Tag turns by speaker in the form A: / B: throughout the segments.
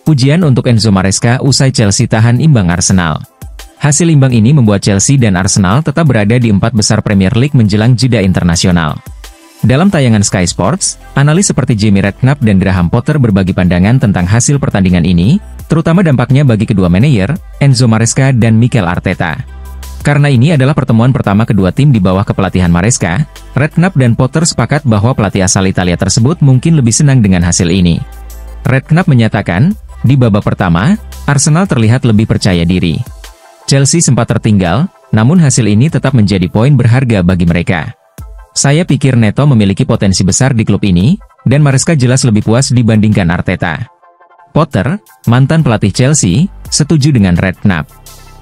A: Pujian untuk Enzo Maresca usai Chelsea tahan imbang Arsenal. Hasil imbang ini membuat Chelsea dan Arsenal tetap berada di 4 besar Premier League menjelang jeda internasional. Dalam tayangan Sky Sports, analis seperti Jamie Redknapp dan Graham Potter berbagi pandangan tentang hasil pertandingan ini, terutama dampaknya bagi kedua manajer, Enzo Maresca dan Mikel Arteta. Karena ini adalah pertemuan pertama kedua tim di bawah kepelatihan Maresca, Redknapp dan Potter sepakat bahwa pelatih asal Italia tersebut mungkin lebih senang dengan hasil ini. Redknapp menyatakan, di babak pertama, Arsenal terlihat lebih percaya diri. Chelsea sempat tertinggal, namun hasil ini tetap menjadi poin berharga bagi mereka. Saya pikir Neto memiliki potensi besar di klub ini, dan Maresca jelas lebih puas dibandingkan Arteta. Potter, mantan pelatih Chelsea, setuju dengan Redknapp.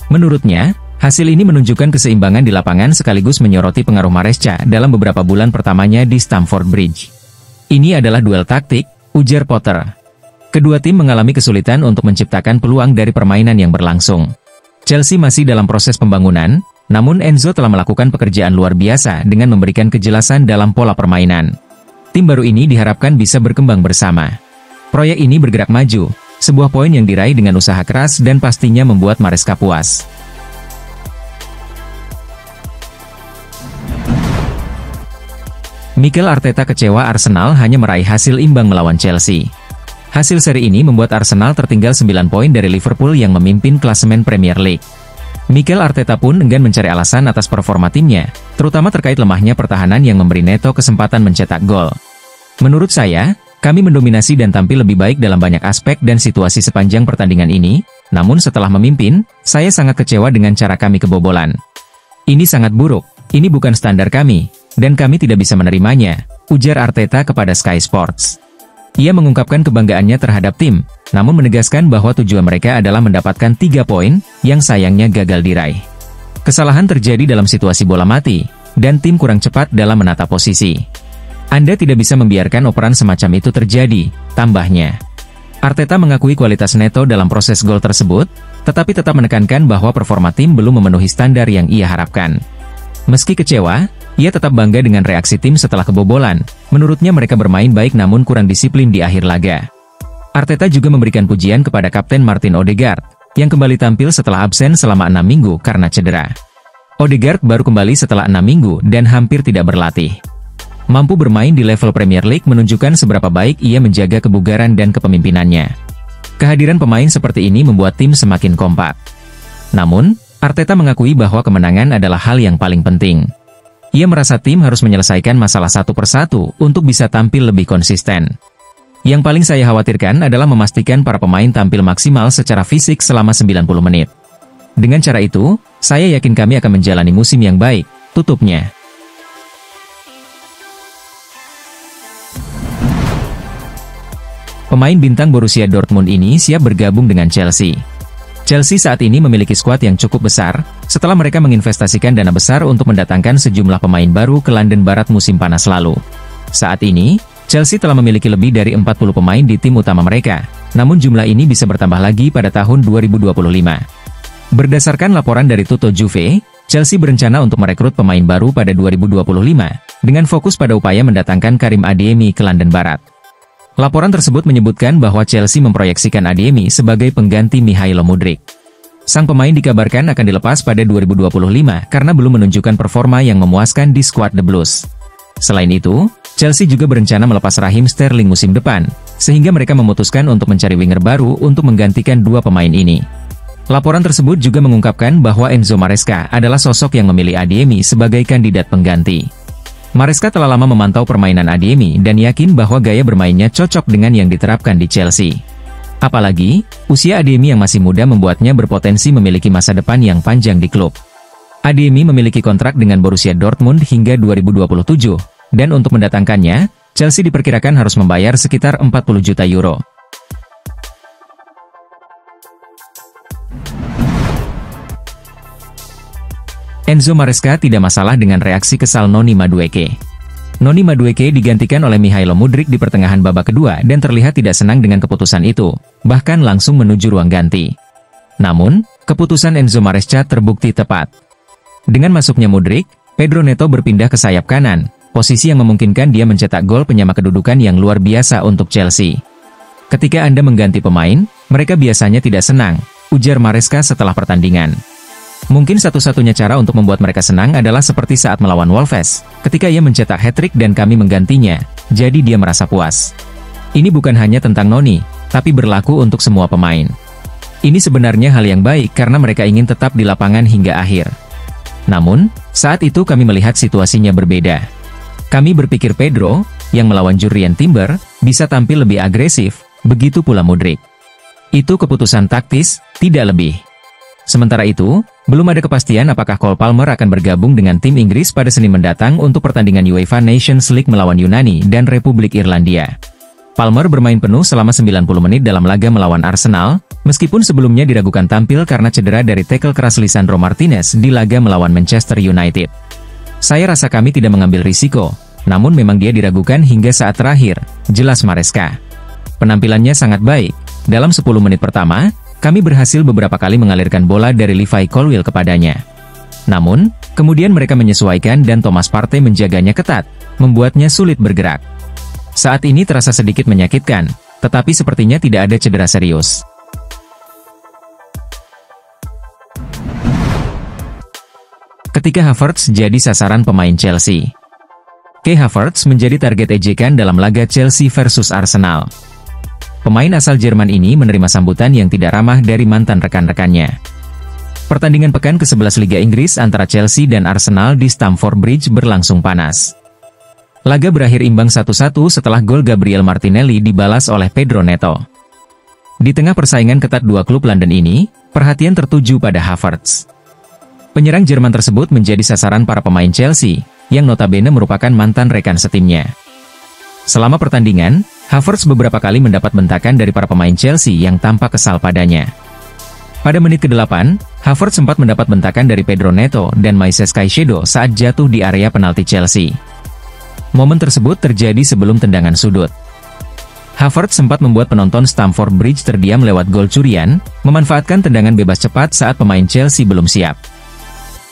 A: Menurutnya, hasil ini menunjukkan keseimbangan di lapangan sekaligus menyoroti pengaruh Maresca dalam beberapa bulan pertamanya di Stamford Bridge. Ini adalah duel taktik, ujar Potter. Kedua tim mengalami kesulitan untuk menciptakan peluang dari permainan yang berlangsung. Chelsea masih dalam proses pembangunan, namun Enzo telah melakukan pekerjaan luar biasa dengan memberikan kejelasan dalam pola permainan. Tim baru ini diharapkan bisa berkembang bersama. Proyek ini bergerak maju, sebuah poin yang diraih dengan usaha keras dan pastinya membuat Maresca puas. Mikel Arteta kecewa Arsenal hanya meraih hasil imbang melawan Chelsea. Hasil seri ini membuat Arsenal tertinggal 9 poin dari Liverpool yang memimpin klasemen Premier League. Mikel Arteta pun enggan mencari alasan atas performa timnya, terutama terkait lemahnya pertahanan yang memberi Neto kesempatan mencetak gol. Menurut saya, kami mendominasi dan tampil lebih baik dalam banyak aspek dan situasi sepanjang pertandingan ini, namun setelah memimpin, saya sangat kecewa dengan cara kami kebobolan. Ini sangat buruk, ini bukan standar kami, dan kami tidak bisa menerimanya, ujar Arteta kepada Sky Sports. Ia mengungkapkan kebanggaannya terhadap tim, namun menegaskan bahwa tujuan mereka adalah mendapatkan 3 poin, yang sayangnya gagal diraih. Kesalahan terjadi dalam situasi bola mati, dan tim kurang cepat dalam menata posisi. Anda tidak bisa membiarkan operan semacam itu terjadi, tambahnya. Arteta mengakui kualitas Neto dalam proses gol tersebut, tetapi tetap menekankan bahwa performa tim belum memenuhi standar yang ia harapkan. Meski kecewa, ia tetap bangga dengan reaksi tim setelah kebobolan. Menurutnya mereka bermain baik namun kurang disiplin di akhir laga. Arteta juga memberikan pujian kepada Kapten Martin Odegaard, yang kembali tampil setelah absen selama 6 minggu karena cedera. Odegaard baru kembali setelah 6 minggu dan hampir tidak berlatih. Mampu bermain di level Premier League menunjukkan seberapa baik ia menjaga kebugaran dan kepemimpinannya. Kehadiran pemain seperti ini membuat tim semakin kompak. Namun, Arteta mengakui bahwa kemenangan adalah hal yang paling penting. Ia merasa tim harus menyelesaikan masalah satu persatu untuk bisa tampil lebih konsisten. Yang paling saya khawatirkan adalah memastikan para pemain tampil maksimal secara fisik selama 90 menit. Dengan cara itu, saya yakin kami akan menjalani musim yang baik, tutupnya. Pemain bintang Borussia Dortmund ini siap bergabung dengan Chelsea. Chelsea saat ini memiliki skuad yang cukup besar, setelah mereka menginvestasikan dana besar untuk mendatangkan sejumlah pemain baru ke London Barat musim panas lalu. Saat ini, Chelsea telah memiliki lebih dari 40 pemain di tim utama mereka, namun jumlah ini bisa bertambah lagi pada tahun 2025. Berdasarkan laporan dari Tutto Juve, Chelsea berencana untuk merekrut pemain baru pada 2025, dengan fokus pada upaya mendatangkan Karim Adeyemi ke London Barat. Laporan tersebut menyebutkan bahwa Chelsea memproyeksikan Adeyemi sebagai pengganti Mikhailo Mudryk. Sang pemain dikabarkan akan dilepas pada 2025 karena belum menunjukkan performa yang memuaskan di skuad The Blues. Selain itu, Chelsea juga berencana melepas Raheem Sterling musim depan, sehingga mereka memutuskan untuk mencari winger baru untuk menggantikan dua pemain ini. Laporan tersebut juga mengungkapkan bahwa Enzo Maresca adalah sosok yang memilih Adeyemi sebagai kandidat pengganti. Maresca telah lama memantau permainan Adeyemi dan yakin bahwa gaya bermainnya cocok dengan yang diterapkan di Chelsea. Apalagi, usia Adeyemi yang masih muda membuatnya berpotensi memiliki masa depan yang panjang di klub. Adeyemi memiliki kontrak dengan Borussia Dortmund hingga 2027, dan untuk mendatangkannya, Chelsea diperkirakan harus membayar sekitar 40 juta euro. Enzo Maresca tidak masalah dengan reaksi kesal Noni Madueke. Noni Madueke digantikan oleh Mikhailo Mudryk di pertengahan babak kedua dan terlihat tidak senang dengan keputusan itu, bahkan langsung menuju ruang ganti. Namun, keputusan Enzo Maresca terbukti tepat. Dengan masuknya Mudryk, Pedro Neto berpindah ke sayap kanan, posisi yang memungkinkan dia mencetak gol penyama kedudukan yang luar biasa untuk Chelsea. Ketika Anda mengganti pemain, mereka biasanya tidak senang, ujar Maresca setelah pertandingan. Mungkin satu-satunya cara untuk membuat mereka senang adalah seperti saat melawan Wolves, ketika ia mencetak hat-trick dan kami menggantinya, jadi dia merasa puas. Ini bukan hanya tentang Noni, tapi berlaku untuk semua pemain. Ini sebenarnya hal yang baik karena mereka ingin tetap di lapangan hingga akhir. Namun, saat itu kami melihat situasinya berbeda. Kami berpikir Pedro, yang melawan Jurrien Timber, bisa tampil lebih agresif, begitu pula Mudryk. Itu keputusan taktis, tidak lebih. Sementara itu, belum ada kepastian apakah Cole Palmer akan bergabung dengan tim Inggris pada Senin mendatang untuk pertandingan UEFA Nations League melawan Yunani dan Republik Irlandia. Palmer bermain penuh selama 90 menit dalam laga melawan Arsenal, meskipun sebelumnya diragukan tampil karena cedera dari tackle keras Lisandro Martinez di laga melawan Manchester United. Saya rasa kami tidak mengambil risiko, namun memang dia diragukan hingga saat terakhir, jelas Maresca. Penampilannya sangat baik. Dalam 10 menit pertama, kami berhasil beberapa kali mengalirkan bola dari Levi Colwill kepadanya. Namun, kemudian mereka menyesuaikan dan Thomas Partey menjaganya ketat, membuatnya sulit bergerak. Saat ini terasa sedikit menyakitkan, tetapi sepertinya tidak ada cedera serius. Ketika Havertz jadi sasaran pemain Chelsea. Kai Havertz menjadi target ejekan dalam laga Chelsea versus Arsenal. Pemain asal Jerman ini menerima sambutan yang tidak ramah dari mantan rekan-rekannya. Pertandingan pekan ke-11 Liga Inggris antara Chelsea dan Arsenal di Stamford Bridge berlangsung panas. Laga berakhir imbang 1-1 setelah gol Gabriel Martinelli dibalas oleh Pedro Neto. Di tengah persaingan ketat dua klub London ini, perhatian tertuju pada Havertz. Penyerang Jerman tersebut menjadi sasaran para pemain Chelsea, yang notabene merupakan mantan rekan setimnya. Selama pertandingan, Havertz beberapa kali mendapat bentakan dari para pemain Chelsea yang tampak kesal padanya. Pada menit ke-8, Havertz sempat mendapat bentakan dari Pedro Neto dan Moises Caicedo saat jatuh di area penalti Chelsea. Momen tersebut terjadi sebelum tendangan sudut. Havertz sempat membuat penonton Stamford Bridge terdiam lewat gol curian, memanfaatkan tendangan bebas cepat saat pemain Chelsea belum siap.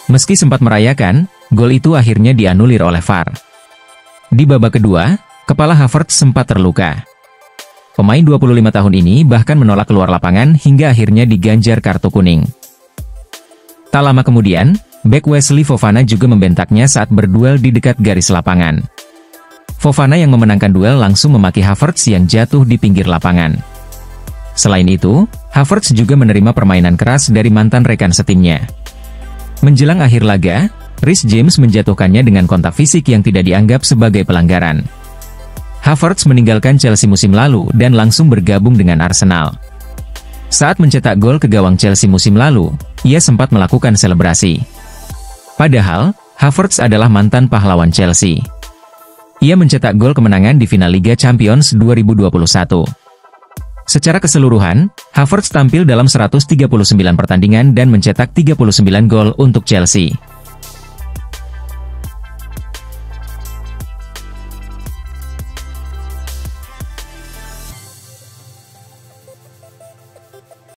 A: Meski sempat merayakan, gol itu akhirnya dianulir oleh VAR. Di babak kedua, kepala Havertz sempat terluka. Pemain 25 tahun ini bahkan menolak keluar lapangan hingga akhirnya diganjar kartu kuning. Tak lama kemudian, bek Wesley Fofana juga membentaknya saat berduel di dekat garis lapangan. Fofana yang memenangkan duel langsung memaki Havertz yang jatuh di pinggir lapangan. Selain itu, Havertz juga menerima permainan keras dari mantan rekan setimnya. Menjelang akhir laga, Reece James menjatuhkannya dengan kontak fisik yang tidak dianggap sebagai pelanggaran. Havertz meninggalkan Chelsea musim lalu dan langsung bergabung dengan Arsenal. Saat mencetak gol ke gawang Chelsea musim lalu, ia sempat melakukan selebrasi. Padahal, Havertz adalah mantan pahlawan Chelsea. Ia mencetak gol kemenangan di final Liga Champions 2021. Secara keseluruhan, Havertz tampil dalam 139 pertandingan dan mencetak 39 gol untuk Chelsea.